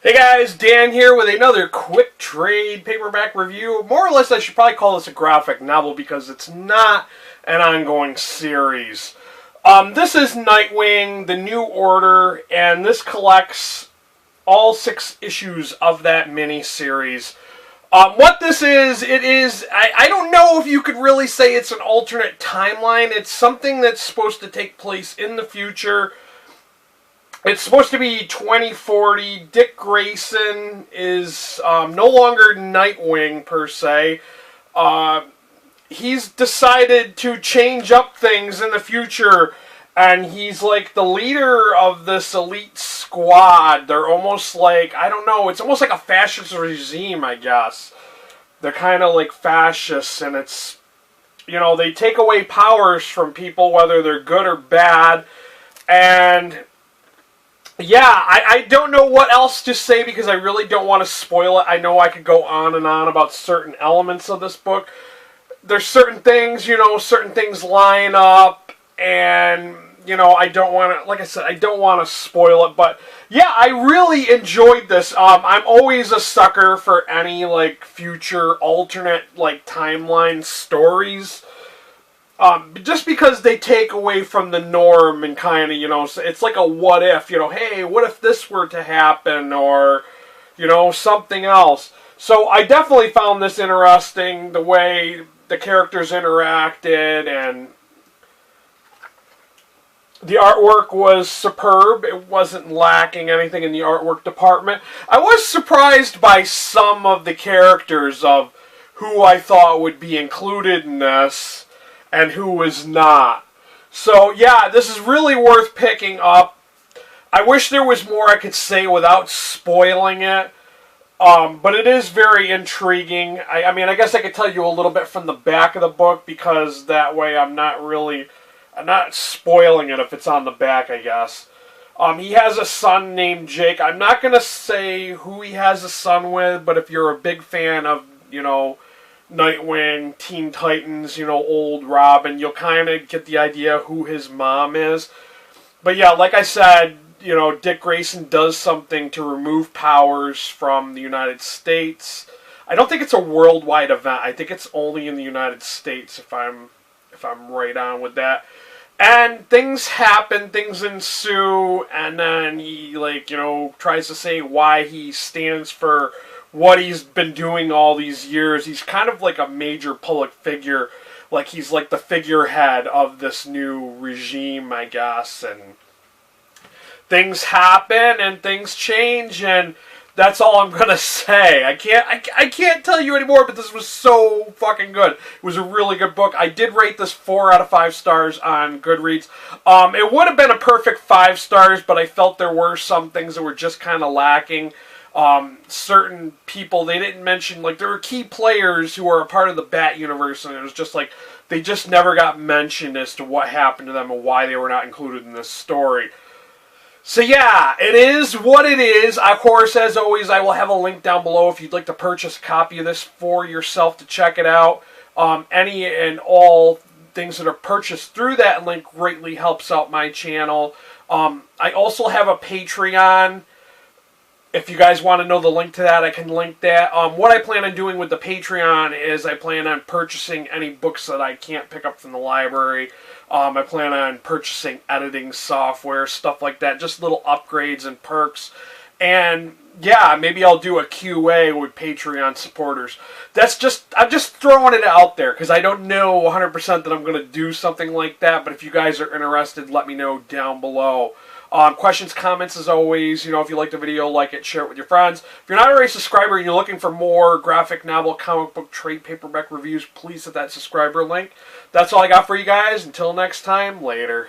Hey guys, Dan here with another quick trade paperback review. More or less, I should probably call this a graphic novel because it's not an ongoing series. This is Nightwing, the New Order, and this collects all 6 issues of that mini-series. What this is, I don't know if you could really say it's an alternate timeline. It's something that's supposed to take place in the future. It's supposed to be 2040. Dick Grayson is no longer Nightwing, per se. He's decided to change up things in the future, and he's like the leader of this elite squad. They're almost like, I don't know, it's almost like a fascist regime, I guess. They're kind of like fascists, and it's, you know, they take away powers from people, whether they're good or bad, and yeah, I don't know what else to say because I really don't want to spoil it. I know I could go on and on about certain elements of this book. There's certain things, you know, certain things line up, and, you know, I don't want to, like I said, I don't want to spoil it, but yeah, I really enjoyed this. I'm always a sucker for any, like, future alternate, like, timeline stories. Just because they take away from the norm and kind of, you know, it's like a what if, you know, hey, what if this were to happen, or, you know, something else. So I definitely found this interesting, the way the characters interacted, and the artwork was superb. It wasn't lacking anything in the artwork department. I was surprised by some of the characters of who I thought would be included in this and who was not. So yeah, this is really worth picking up. I wish there was more I could say without spoiling it, but it is very intriguing. I mean, I guess I could tell you a little bit from the back of the book, because that way I'm not spoiling it if it's on the back, I guess. He has a son named Jake. I'm not going to say who he has a son with, but if you're a big fan of, you know, Nightwing, Teen Titans, you know, old Robin, you'll kind of get the idea who his mom is. But yeah, like I said, you know, Dick Grayson does something to remove powers from the United States. I don't think it's a worldwide event. I think it's only in the United States, if I'm right on with that. And things happen, things ensue, and then he, like, you know, tries to say why he stands for what he's been doing all these years. He's kind of like a major public figure. Like, he's like the figurehead of this new regime, I guess. And things happen and things change, and that's all I'm gonna say. I can't tell you anymore, but this was so fucking good. It was a really good book. I did rate this 4 out of 5 stars on Goodreads. It would have been a perfect 5 stars, but I felt there were some things that were just kind of lacking. Certain people, they didn't mention, like, there were key players who are a part of the Bat universe, and it was just like, they just never got mentioned as to what happened to them and why they were not included in this story. So yeah, it is what it is. Of course, as always, I will have a link down below if you'd like to purchase a copy of this for yourself to check it out. Any and all things that are purchased through that link greatly helps out my channel. I also have a Patreon. If you guys want to know the link to that, I can link that. What I plan on doing with the Patreon is I plan on purchasing any books that I can't pick up from the library. I plan on purchasing editing software, stuff like that, just little upgrades and perks. And yeah, maybe I'll do a QA with Patreon supporters. I'm just throwing it out there because I don't know 100% that I'm going to do something like that. But if you guys are interested, let me know down below. Questions, comments, as always. You know, if you like the video, like it, share it with your friends. If you're not already a subscriber and you're looking for more graphic novel, comic book, trade paperback reviews, please hit that subscriber link. That's all I got for you guys. Until next time, later.